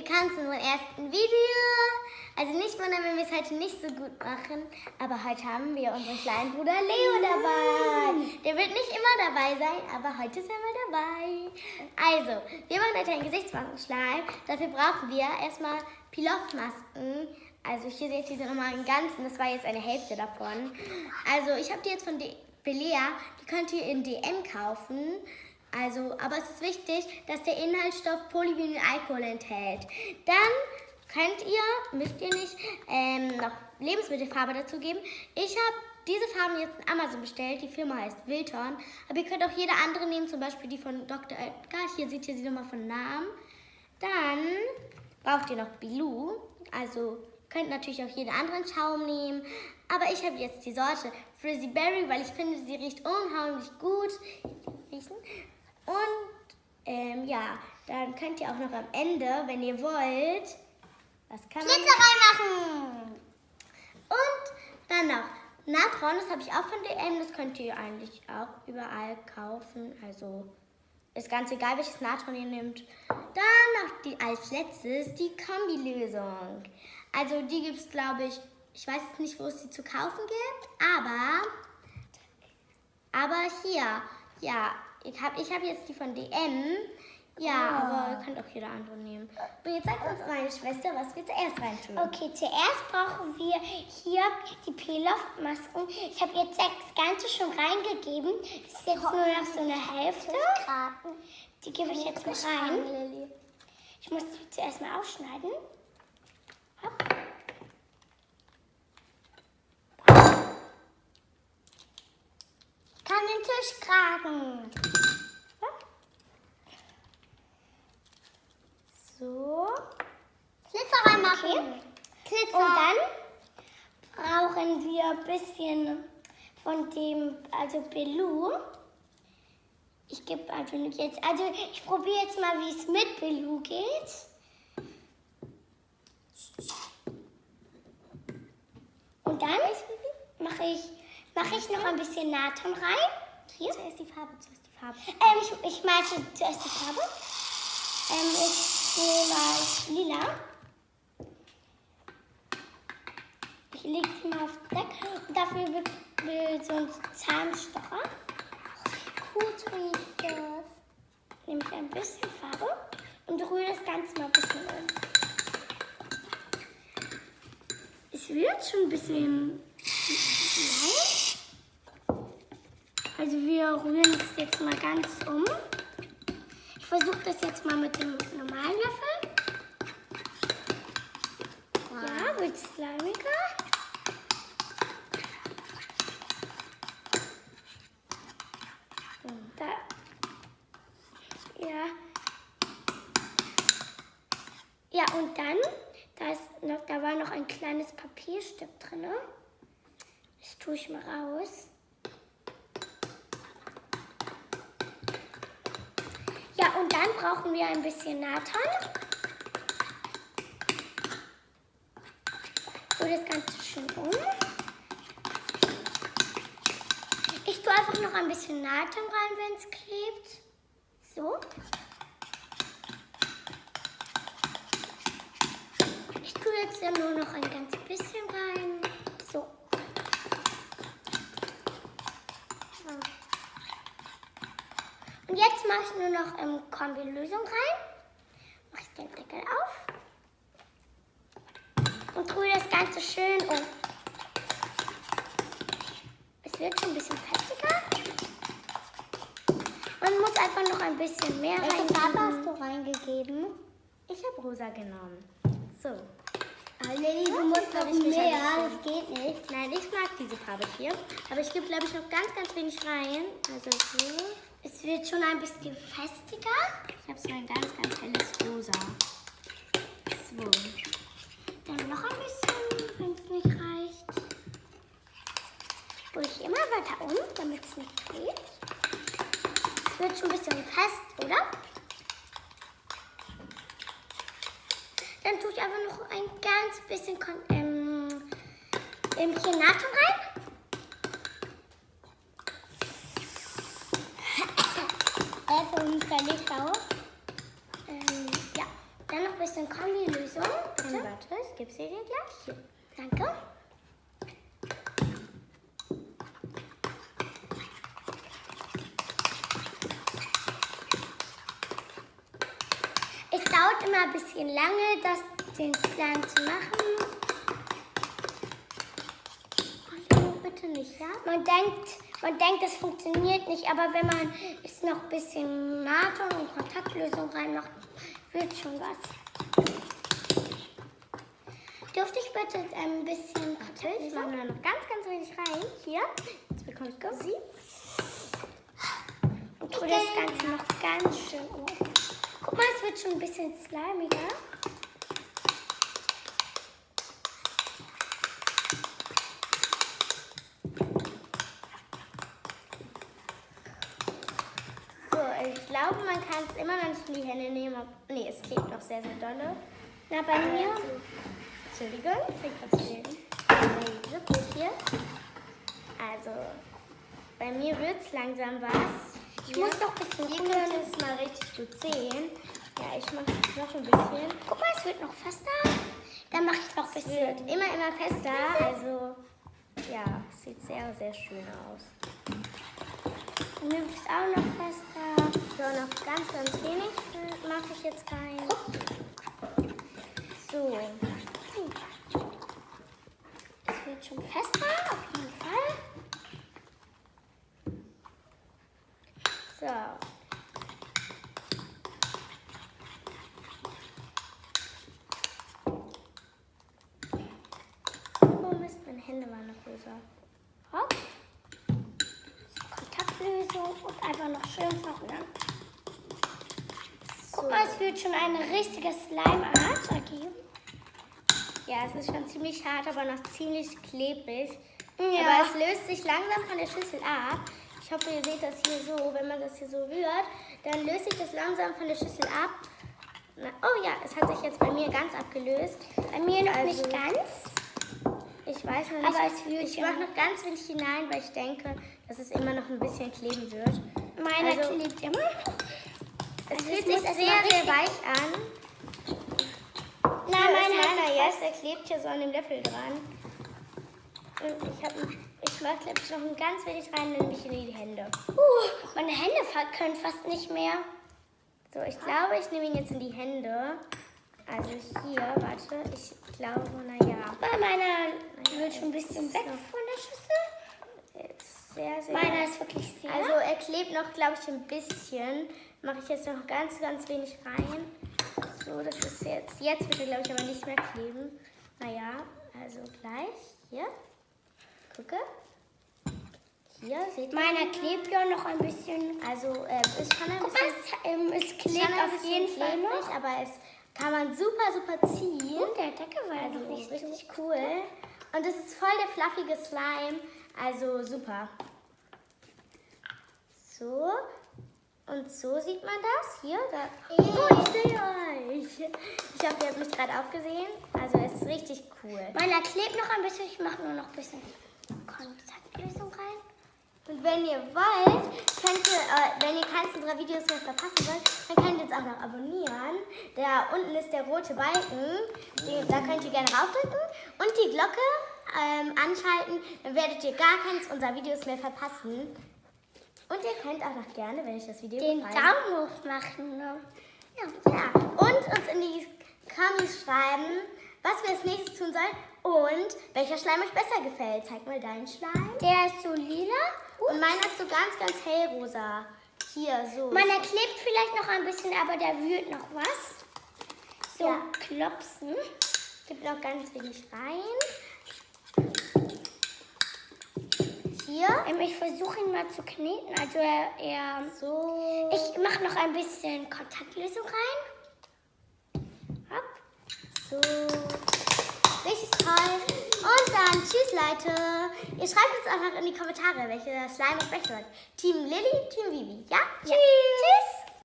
willkommen zu unserem ersten Video. Also nicht wundern, wenn wir es heute nicht so gut machen, aber heute haben wir unseren kleinen Bruder Leo dabei. Der wird nicht immer dabei sein, aber heute ist er mal dabei. Also, wir machen heute einen Gesichtsmaskenschleim. Dafür brauchen wir erstmal Pilotmasken. Also hier seht ihr sie nochmal im Ganzen, das war jetzt eine Hälfte davon. Also ich habe die jetzt von Belea, die könnt ihr in DM kaufen. Also, aber es ist wichtig, dass der Inhaltsstoff Polyvinylalkohol enthält. Dann müsst ihr nicht noch Lebensmittelfarbe dazu geben. Ich habe diese Farben jetzt in Amazon bestellt. Die Firma heißt Wildhorn. Aber ihr könnt auch jede andere nehmen, zum Beispiel die von Dr. Oetker. Hier seht ihr sie nochmal von Namen. Dann braucht ihr noch Bilou. Also könnt natürlich auch jeden anderen Schaum nehmen. Aber ich habe jetzt die Sorte Frizzy Berry, weil ich finde, sie riecht unheimlich gut. Und ja, dann könnt ihr auch noch am Ende, wenn ihr wollt, was kann man Glitzer reinmachen. Und dann noch Natron, das habe ich auch von DM, das könnt ihr eigentlich auch überall kaufen. Also ist ganz egal, welches Natron ihr nehmt. Dann noch als letztes die Kombilösung. Also die gibt es, glaube ich weiß jetzt nicht, wo es die zu kaufen gibt, aber hier, ja, ich hab jetzt die von DM. Ja, aber ihr könnt auch jede andere nehmen. Und jetzt sagt uns meine Schwester, was wir zuerst reintun. Okay, zuerst brauchen wir hier die Peel-Off-Masken. Ich habe jetzt 6 ganze schon reingegeben. Das ist jetzt nur noch so eine Hälfte. Die gebe ich jetzt mal rein. Ich muss die zuerst mal aufschneiden. Hopp. Ich kann den Tisch kragen. So. Glitzer reinmachen. Okay. Glitzer. Und dann brauchen wir ein bisschen von dem, also Belou. Ich gebe einfach nur jetzt, also ich probiere jetzt mal, wie es mit Belou geht. Und dann mache ich noch ein bisschen Natron rein. Hier. Zuerst die Farbe. Ich mache zuerst die Farbe. Ich nehme lila. Ich lege die mal auf den Deck. Und dafür wird so ein Zahnstocher. Gut riecht das. Nehme ich ein bisschen Farbe und rühre das Ganze mal ein bisschen an. Es wird schon ein bisschen leicht. Also wir rühren es jetzt mal ganz um. Ich versuche das jetzt mal mit dem normalen Löffel. Ja, wird slimiger. Da. Ja. Ja, und dann, da war noch ein kleines Papierstück drin. Das tue ich mal raus. Ja, und dann brauchen wir ein bisschen Natron. So das Ganze schön um. Ich tue einfach noch ein bisschen Natron rein, wenn es klebt. So. Ich tue jetzt ja nur noch ein ganz bisschen rein. So. Und jetzt mache ich nur noch Kombilösung rein. Mache ich den Deckel auf. Und rühre das Ganze schön um. Es wird schon ein bisschen festiger. Man muss einfach noch ein bisschen mehr reingeben. Welche Farbe hast du reingegeben? Ich habe rosa genommen. So. Lilly, du musst noch mehr. Das geht nicht. Nein, ich mag diese Farbe hier. Aber ich gebe, glaube ich, noch ganz, ganz wenig rein. Also so. Es wird schon ein bisschen festiger. Ich habe so ein ganz, ganz helles Rosa. So. Dann noch ein bisschen, wenn es nicht reicht. Rühre ich immer weiter um, damit es nicht klebt. Es wird schon ein bisschen fest, oder? Dann tue ich einfach noch ein ganz bisschen Natron rein. Für uns da Licht auf. Ja, dann noch ein bisschen Kombi gebe sie dir gleich. Hier. Danke. Es dauert immer ein bisschen lange, den Slime zu machen. Oh, bitte nicht, ja? Man denkt, es funktioniert nicht, aber wenn man es noch ein bisschen Natron und Kontaktlösung reinmacht, wird schon was. Dürfte ich bitte ein bisschen Ich Kontaktlösung? mache nur noch ganz wenig rein. Hier, jetzt bekommst du sie. Und tue das Ganze noch ganz schön um. Guck mal, es wird schon ein bisschen slimiger. So, ich glaube, man kann es immer noch nicht in die Hände nehmen. Nee, es klebt noch sehr dolle. Na, bei mir? Entschuldigung, ich krieg was stehen. Nee, wirklich hier. Also, bei mir wird es langsam was. Ich muss noch ein bisschen Hier rühren. könnt ihr es mal richtig gut sehen. Ja, ich mache es noch ein bisschen. Guck mal, es wird noch fester. Dann mache ich noch ein Es bisschen. wird immer fester. Also, ja, es sieht sehr schön aus. Mir wird es auch noch fester. So, noch ganz wenig mache ich jetzt rein. So. Es wird schon fester, auf jeden Fall. So. Oh Mist, meine Hände waren noch größer. Hopp. Kontaktlösung und einfach noch schön verrühren. So. Guck mal, es wird schon eine richtige Slime-Art ergeben. Ja, es ist schon ziemlich hart, aber noch ziemlich klebrig. Ja. Aber es löst sich langsam von der Schüssel ab. Ich hoffe, ihr seht das hier so. Wenn man das hier so rührt, dann löst sich das langsam von der Schüssel ab. Na, oh ja, es hat sich jetzt bei mir ganz abgelöst. Bei mir noch Also, nicht ganz. Ich weiß noch nicht. Aber es wird ich ja. mache noch ganz wenig hinein, weil ich denke, dass es immer noch ein bisschen kleben wird. Meiner Also, klebt immer. Es Also fühlt es sich muss sehr erstmal richtig- weich an. Na, Hier ist meiner meiner hat jetzt, der klebt hier so an dem Löffel dran. Und ich mache jetzt noch ein ganz wenig rein, nämlich in die Hände. Meine Hände können fast nicht mehr. So, ich glaube, ich nehme ihn jetzt in die Hände. Also hier, warte, ich glaube, naja. Bei meiner wird schon ein bisschen weg von der Schüssel. Ist sehr Meiner ist wirklich sehr. Also er klebt noch, glaube ich, ein bisschen. Mache ich jetzt noch ganz wenig rein. So, das ist jetzt. Jetzt wird er, glaube ich, aber nicht mehr kleben. Naja, also gleich. Hier. Gucke. Hier, seht ihr? Meiner klebt ja noch ein bisschen. Also ist schon ein Guck bisschen. mal, es schon klebt ein auf bisschen jeden Fall klebrig, noch. aber es kann man super ziehen. Und der Deckel war Also noch nicht richtig cool. Und es ist voll der fluffige Slime. Also super. So. Und so sieht man das. Hier, da. Oh, ich sehe euch. Ich hoffe, ihr habt mich gerade auch gesehen. Also es ist richtig cool. Meiner klebt noch ein bisschen. Ich mache nur noch ein bisschen Kontaktlösung rein. Und wenn ihr wollt, könnt ihr, wenn ihr keins unserer Videos mehr verpassen wollt, dann könnt ihr uns auch noch abonnieren. Da unten ist der rote Balken. Da könnt ihr gerne raufdrücken. Und die Glocke anschalten. Dann werdet ihr gar keins unserer Videos mehr verpassen. Und ihr könnt auch noch gerne, wenn euch das Video Den gefallen Daumen hoch machen. Ne? Ja. Und uns in die Kommis schreiben, was wir als nächstes tun sollen und welcher Schleim euch besser gefällt. Zeig mal deinen Schleim. Der ist so lila. Und meiner ist so ganz hellrosa. Hier, so. Meiner klebt vielleicht noch ein bisschen, aber der wühlt noch was. So Ja. klopsen. Gibt noch ganz wenig rein. Hier. Ich versuche ihn mal zu kneten. Also er So. ich mache noch ein bisschen Kontaktlösung rein. Hopp. So. Richtig toll. Und dann tschüss, Leute. Ihr schreibt uns auch noch in die Kommentare, welche Slime euch besser sagt. Team Lilly, Team Vivi. Ja? Ja. Tschüss.